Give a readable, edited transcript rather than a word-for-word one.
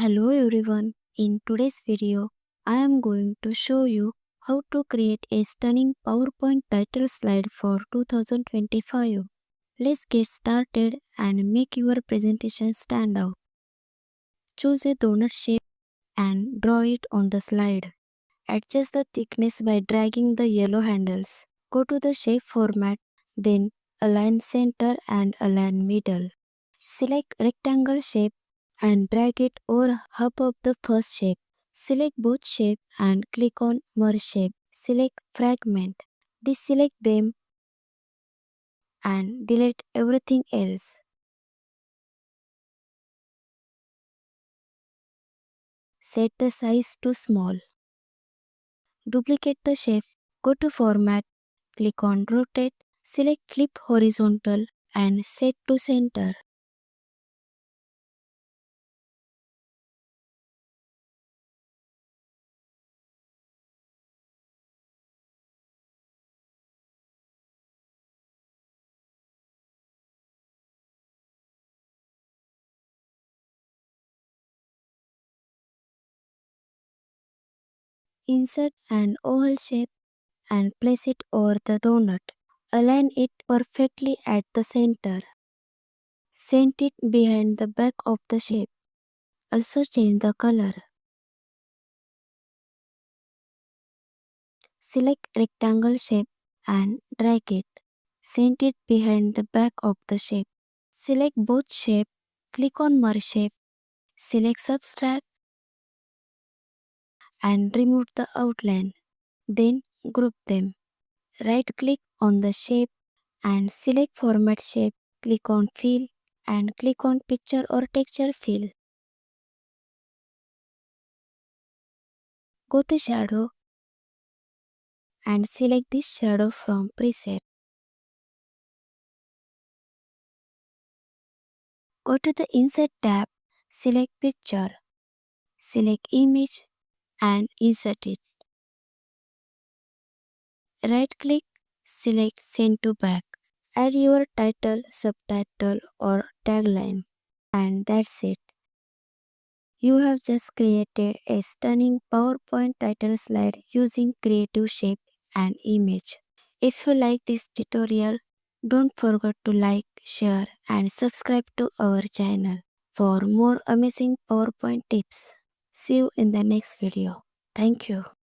Hello everyone, in today's video, I am going to show you how to create a stunning PowerPoint title slide for 2025. Let's get started and make your presentation stand out. Choose a donut shape and draw it on the slide. Adjust the thickness by dragging the yellow handles. Go to the shape format, then align center and align middle. Select rectangle shape and drag it over half of the first shape. Select both shape and click on Merge Shape. Select Fragment. Deselect them and delete everything else. Set the size to small. Duplicate the shape. Go to Format. Click on Rotate. Select Flip Horizontal and set to center. Insert an oval shape and place it over the donut. Align it perfectly at the center. Set it behind the back of the shape. Also change the color. Select rectangle shape and drag it. Set it behind the back of the shape. Select both shape. Click on Merge Shape. Select Subtract and remove the outline. Then group them. Right click on the shape and select Format Shape. Click on Fill and click on Picture or Texture Fill. Go to Shadow and select this shadow from preset. Go to the Insert tab, select Picture, select Image and insert it. Right click, select Send to Back. Add your title, subtitle or tagline. And that's it. You have just created a stunning PowerPoint title slide using creative shape and image. If you like this tutorial, don't forget to like, share and subscribe to our channel for more amazing PowerPoint tips. See you in the next video. Thank you.